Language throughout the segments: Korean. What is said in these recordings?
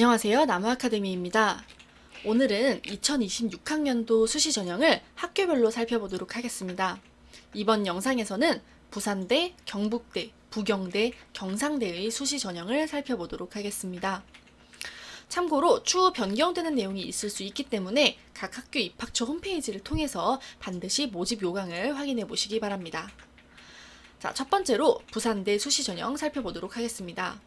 안녕하세요. 나무아카데미입니다. 오늘은 2026학년도 수시 전형을 학교별로 살펴보도록 하겠습니다. 이번 영상에서는 부산대, 경북대, 부경대, 경상대의 수시 전형을 살펴보도록 하겠습니다. 참고로 추후 변경되는 내용이 있을 수 있기 때문에 각 학교 입학처 홈페이지를 통해서 반드시 모집 요강을 확인해 보시기 바랍니다. 자, 첫 번째로 부산대 수시 전형 살펴보도록 하겠습니다.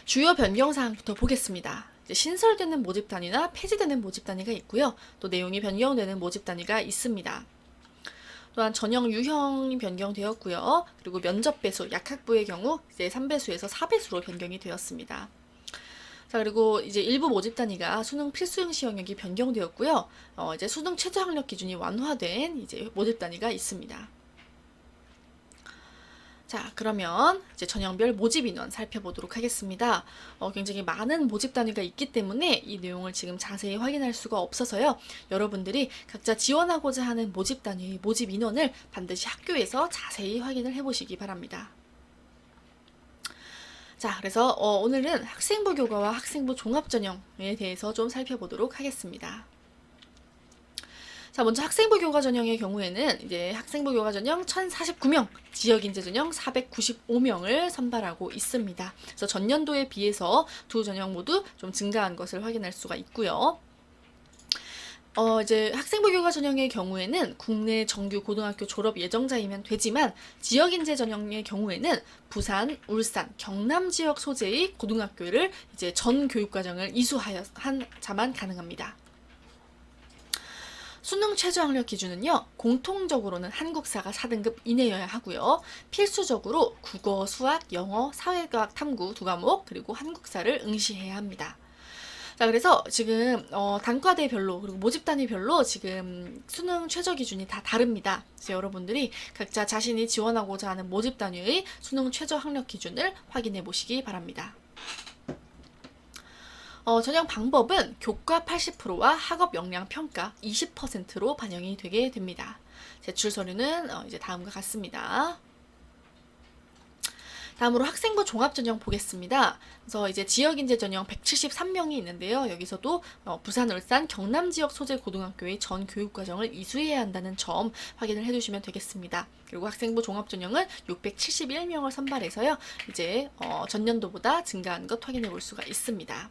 주요 변경사항부터 보겠습니다. 신설되는 모집 단위나 폐지되는 모집 단위가 있고요. 또 내용이 변경되는 모집 단위가 있습니다. 또한 전형 유형이 변경되었고요. 그리고 면접 배수, 약학부의 경우 이제 3배수에서 4배수로 변경이 되었습니다. 자, 그리고 이제 일부 모집 단위가 수능 필수형 시험역이 변경되었고요. 이제 수능 최저 학력 기준이 완화된 이제 모집 단위가 있습니다. 자, 그러면 이제 전형별 모집 인원 살펴보도록 하겠습니다. 굉장히 많은 모집 단위가 있기 때문에 이 내용을 지금 자세히 확인할 수가 없어서요. 여러분들이 각자 지원하고자 하는 모집 단위의 모집 인원을 반드시 학교에서 자세히 확인을 해보시기 바랍니다. 자, 그래서 오늘은 학생부 교과와 학생부 종합전형에 대해서 좀 살펴보도록 하겠습니다. 자, 먼저 학생부 교과 전형의 경우에는 이제 학생부 교과 전형 1049명, 지역인재 전형 495명을 선발하고 있습니다. 그래서 전년도에 비해서 두 전형 모두 좀 증가한 것을 확인할 수가 있고요. 이제 학생부 교과 전형의 경우에는 국내 정규 고등학교 졸업 예정자이면 되지만 지역인재 전형의 경우에는 부산, 울산, 경남 지역 소재의 고등학교를 이제 전 교육과정을 이수하여 한 자만 가능합니다. 수능 최저 학력 기준은요, 공통적으로는 한국사가 4등급 이내여야 하고요. 필수적으로 국어, 수학, 영어, 사회과학, 탐구 두 과목, 그리고 한국사를 응시해야 합니다. 자, 그래서 지금 단과대별로 그리고 모집 단위별로 지금 수능 최저 기준이 다 다릅니다. 그래서 여러분들이 각자 자신이 지원하고자 하는 모집 단위의 수능 최저 학력 기준을 확인해 보시기 바랍니다. 전형 방법은 교과 80%와 학업 역량 평가 20%로 반영이 되게 됩니다. 제출 서류는 이제 다음과 같습니다. 다음으로 학생부 종합전형 보겠습니다. 그래서 이제 지역인재 전형 173명이 있는데요. 여기서도 부산, 울산, 경남 지역 소재 고등학교의 전 교육과정을 이수해야 한다는 점 확인을 해두시면 되겠습니다. 그리고 학생부 종합전형은 671명을 선발해서요. 이제 전년도보다 증가한 것 확인해 볼 수가 있습니다.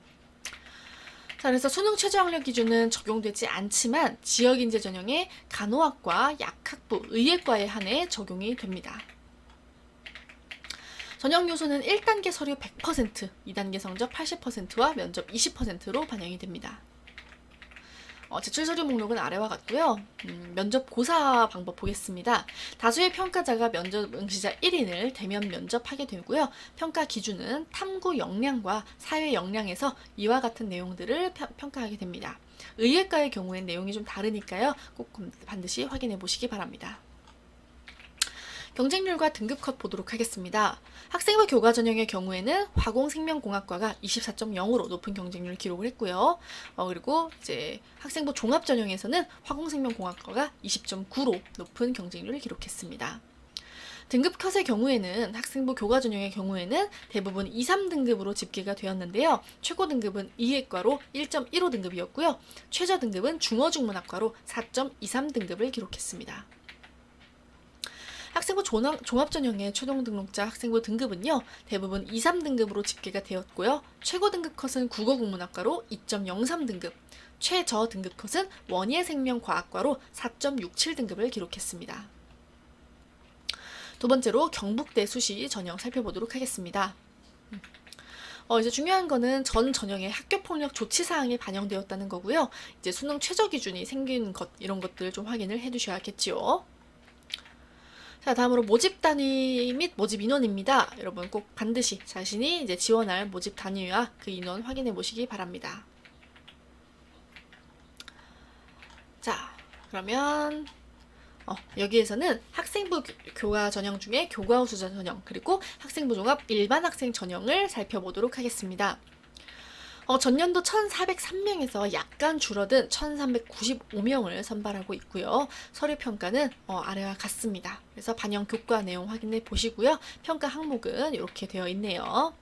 자, 그래서 수능 최저 학력 기준은 적용되지 않지만 지역인재 전형에 간호학과, 약학부, 의예과에 한해 적용이 됩니다. 전형 요소는 1단계 서류 100%, 2단계 성적 80%와 면접 20%로 반영이 됩니다. 제출 서류 목록은 아래와 같고요. 면접 고사 방법 보겠습니다. 다수의 평가자가 면접 응시자 1인을 대면 면접하게 되고요. 평가 기준은 탐구 역량과 사회 역량에서 이와 같은 내용들을 평가하게 됩니다. 의예과의 경우엔 내용이 좀 다르니까요. 꼭 반드시 확인해 보시기 바랍니다. 경쟁률과 등급 컷 보도록 하겠습니다. 학생부 교과 전형의 경우에는 화공생명공학과가 24.0으로 높은 경쟁률을 기록을 했고요. 그리고 이제 학생부 종합 전형에서는 화공생명공학과가 20.9로 높은 경쟁률을 기록했습니다. 등급 컷의 경우에는 학생부 교과 전형의 경우에는 대부분 2, 3등급으로 집계가 되었는데요. 최고 등급은 이해과로 1.15 등급이었고요. 최저 등급은 중어중문학과로 4.23등급을 기록했습니다. 학생부 종합전형의 최종 등록자 학생부 등급은요, 대부분 2, 3등급으로 집계가 되었고요. 최고 등급 컷은 국어국문학과로 2.03등급, 최저 등급 컷은 원예생명과학과로 4.67등급을 기록했습니다. 두 번째로 경북대 수시 전형 살펴보도록 하겠습니다. 이제 중요한 거는 전 전형의 학교폭력 조치사항이 반영되었다는 거고요. 이제 수능 최저 기준이 생긴 것, 이런 것들 좀 확인을 해두셔야겠지요. 자, 다음으로 모집 단위 및 모집 인원입니다. 여러분 꼭 반드시 자신이 이제 지원할 모집 단위와 그 인원 확인해 보시기 바랍니다. 자, 그러면 여기에서는 학생부 교과 전형 중에 교과 우수자 전형, 그리고 학생부 종합 일반 학생 전형을 살펴보도록 하겠습니다. 전년도 1403명에서 약간 줄어든 1395명을 선발하고 있고요. 서류 평가는 아래와 같습니다. 그래서 반영 교과 내용 확인해 보시고요. 평가 항목은 이렇게 되어 있네요.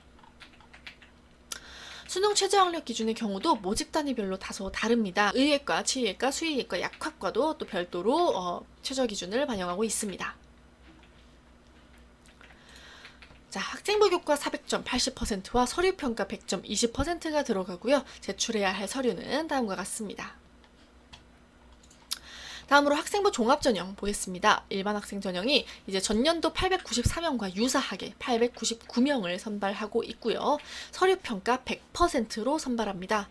수능 최저 학력 기준의 경우도 모집 단위별로 다소 다릅니다. 의예과, 치의예과, 수의예과, 약학과도 또 별도로 최저 기준을 반영하고 있습니다. 자, 학생부 교과 400점 80%와 서류평가 100점 20%가 들어가고요. 제출해야 할 서류는 다음과 같습니다. 다음으로 학생부 종합전형 보겠습니다. 일반 학생 전형이 이제 전년도 894명과 유사하게 899명을 선발하고 있고요. 서류평가 100%로 선발합니다.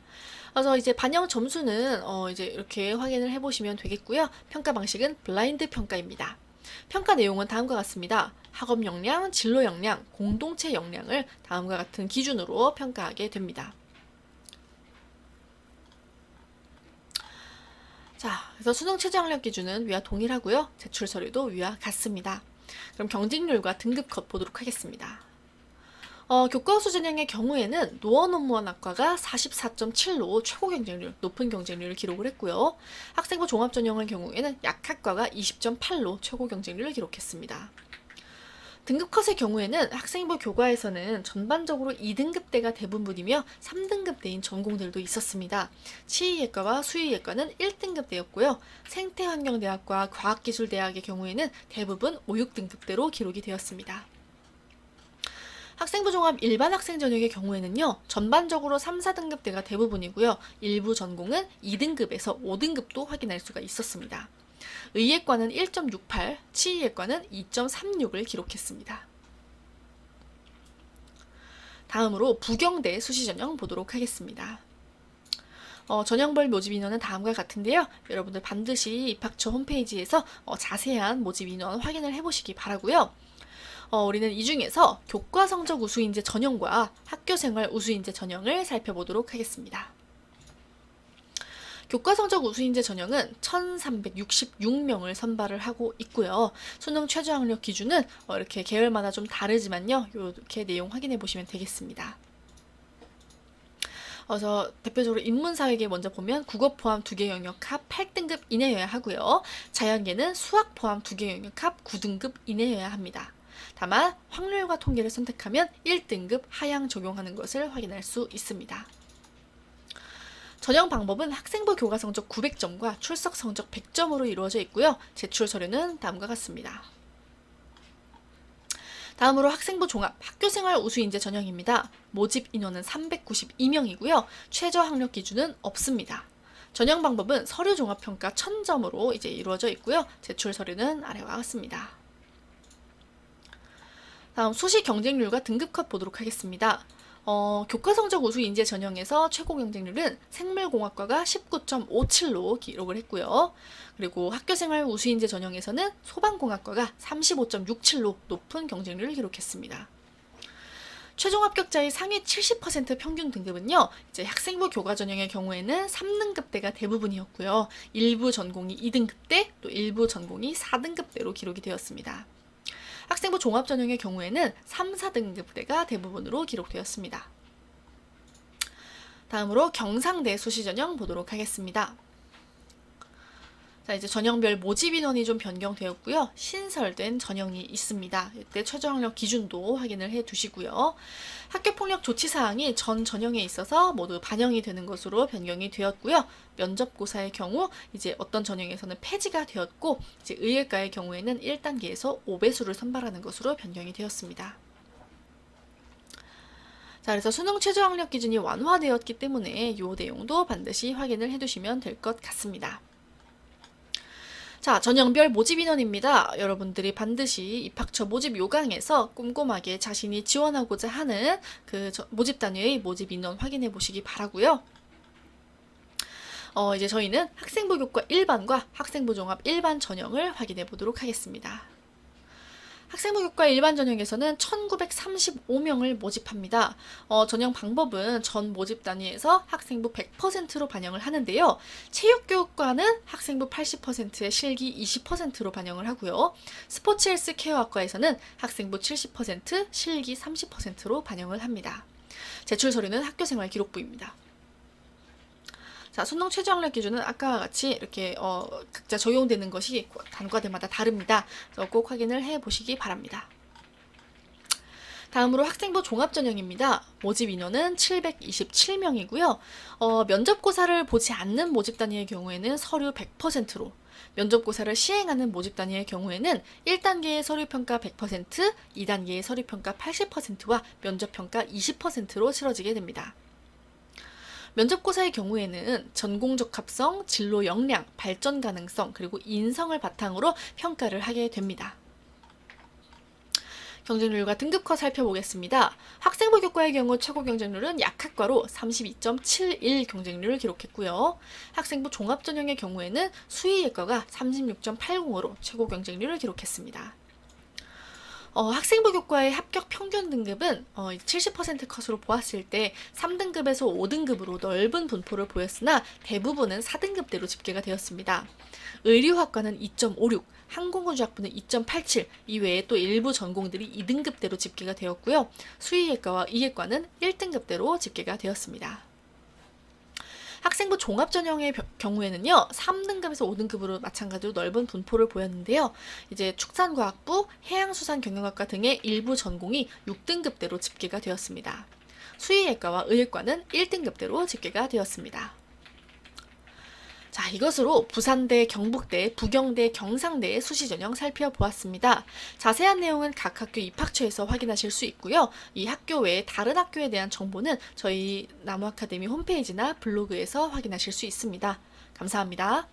그래서 이제 반영 점수는 이제 이렇게 확인을 해보시면 되겠고요. 평가 방식은 블라인드 평가입니다. 평가 내용은 다음과 같습니다. 학업 역량, 진로 역량, 공동체 역량을 다음과 같은 기준으로 평가하게 됩니다. 자, 그래서 수능 최저 학력 기준은 위와 동일하고요. 제출 서류도 위와 같습니다. 그럼 경쟁률과 등급 컷 보도록 하겠습니다. 교과수 전형의 경우에는 노원업무원학과가 44.7로 최고 경쟁률, 높은 경쟁률을 기록을 했고요. 학생부 종합전형의 경우에는 약학과가 20.8로 최고 경쟁률을 기록했습니다. 등급컷의 경우에는 학생부 교과에서는 전반적으로 2등급대가 대부분이며 3등급대인 전공들도 있었습니다. 치의예과와 수의예과는 1등급대였고요. 생태환경대학과 과학기술대학의 경우에는 대부분 5, 6등급대로 기록이 되었습니다. 학생부 종합 일반 학생 전형의 경우에는요, 전반적으로 3, 4등급대가 대부분이고요. 일부 전공은 2등급에서 5등급도 확인할 수가 있었습니다. 의예과는 1.68, 치의예과는 2.36을 기록했습니다. 다음으로 부경대 수시전형 보도록 하겠습니다. 전형별 모집 인원은 다음과 같은데요. 여러분들 반드시 입학처 홈페이지에서 자세한 모집 인원 확인을 해보시기 바라고요. 우리는 이 중에서 교과성적 우수인재 전형과 학교생활 우수인재 전형을 살펴보도록 하겠습니다. 교과성적 우수인재 전형은 1366명을 선발을 하고 있고요. 수능 최저 학력 기준은 이렇게 계열마다 좀 다르지만요. 이렇게 내용 확인해 보시면 되겠습니다. 그래서 대표적으로 인문사회계 먼저 보면 국어 포함 2개 영역 합 8등급 이내여야 하고요. 자연계는 수학 포함 2개 영역 합 9등급 이내여야 합니다. 다만 확률과 통계를 선택하면 1등급 하향 적용하는 것을 확인할 수 있습니다. 전형 방법은 학생부 교과 성적 900점과 출석 성적 100점으로 이루어져 있고요. 제출 서류는 다음과 같습니다. 다음으로 학생부 종합 학교생활 우수인재 전형입니다. 모집 인원은 392명이고요. 최저 학력 기준은 없습니다. 전형 방법은 서류 종합평가 1000점으로 이제 이루어져 있고요. 제출 서류는 아래와 같습니다. 다음 수시 경쟁률과 등급 컷 보도록 하겠습니다. 교과성적 우수 인재 전형에서 최고 경쟁률은 생물공학과가 19.57로 기록을 했고요. 그리고 학교생활 우수 인재 전형에서는 소방공학과가 35.67로 높은 경쟁률을 기록했습니다. 최종 합격자의 상위 70% 평균 등급은요, 이제 학생부 교과 전형의 경우에는 3등급대가 대부분이었고요. 일부 전공이 2등급대, 또 일부 전공이 4등급대로 기록이 되었습니다. 학생부 종합전형의 경우에는 3, 4등급대가 대부분으로 기록되었습니다. 다음으로 경상대 수시전형 보도록 하겠습니다. 자, 이제 전형별 모집 인원이 좀 변경되었고요. 신설된 전형이 있습니다. 이때 최저 학력 기준도 확인을 해 두시고요. 학교폭력 조치사항이 전 전형에 있어서 모두 반영이 되는 것으로 변경이 되었고요. 면접고사의 경우 이제 어떤 전형에서는 폐지가 되었고, 이제 의예과의 경우에는 1단계에서 5배수를 선발하는 것으로 변경이 되었습니다. 자, 그래서 수능 최저 학력 기준이 완화되었기 때문에 이 내용도 반드시 확인을 해두시면 될 것 같습니다. 자, 전형별 모집 인원입니다. 여러분들이 반드시 입학처 모집 요강에서 꼼꼼하게 자신이 지원하고자 하는 그 모집 단위의 모집 인원 확인해 보시기 바라고요. 이제 저희는 학생부 교과 일반과 학생부 종합 일반 전형을 확인해 보도록 하겠습니다. 학생부 교과 일반 전형에서는 1935명을 모집합니다. 전형 방법은 전 모집 단위에서 학생부 100%로 반영을 하는데요. 체육교육과는 학생부 80%에 실기 20%로 반영을 하고요. 스포츠 헬스 케어학과에서는 학생부 70%, 실기 30%로 반영을 합니다. 제출 서류는 학교생활 기록부입니다. 자, 수능 최저 학력 기준은 아까와 같이 이렇게 각자 적용되는 것이 단과대마다 다릅니다. 그래서 꼭 확인을 해 보시기 바랍니다. 다음으로 학생부 종합전형입니다. 모집 인원은 727명이고요. 면접고사를 보지 않는 모집단위의 경우에는 서류 100%로, 면접고사를 시행하는 모집단위의 경우에는 1단계의 서류평가 100%, 2단계의 서류평가 80%와 면접평가 20%로 치러지게 됩니다. 면접고사의 경우에는 전공적 합성, 진로 역량, 발전 가능성, 그리고 인성을 바탕으로 평가를 하게 됩니다. 경쟁률과 등급컷 살펴보겠습니다. 학생부 교과의 경우 최고 경쟁률은 약학과로 32.71 경쟁률을 기록했고요. 학생부 종합전형의 경우에는 수의예과가 36.80으로 최고 경쟁률을 기록했습니다. 학생부 교과의 합격 평균 등급은 70% 컷으로 보았을 때 3등급에서 5등급으로 넓은 분포를 보였으나 대부분은 4등급대로 집계가 되었습니다. 의료학과는 2.56, 항공우주학부는 2.87, 이외에 또 일부 전공들이 2등급대로 집계가 되었고요. 수의예과와 의예과는 1등급대로 집계가 되었습니다. 학생부 종합전형의 경우에는요, 3등급에서 5등급으로 마찬가지로 넓은 분포를 보였는데요. 이제 축산과학부, 해양수산경영학과 등의 일부 전공이 6등급대로 집계가 되었습니다. 수의예과와 의예과는 1등급대로 집계가 되었습니다. 자, 이것으로 부산대, 경북대, 부경대, 경상대의 수시전형 살펴보았습니다. 자세한 내용은 각 학교 입학처에서 확인하실 수 있고요. 이 학교 외에 다른 학교에 대한 정보는 저희 나무아카데미 홈페이지나 블로그에서 확인하실 수 있습니다. 감사합니다.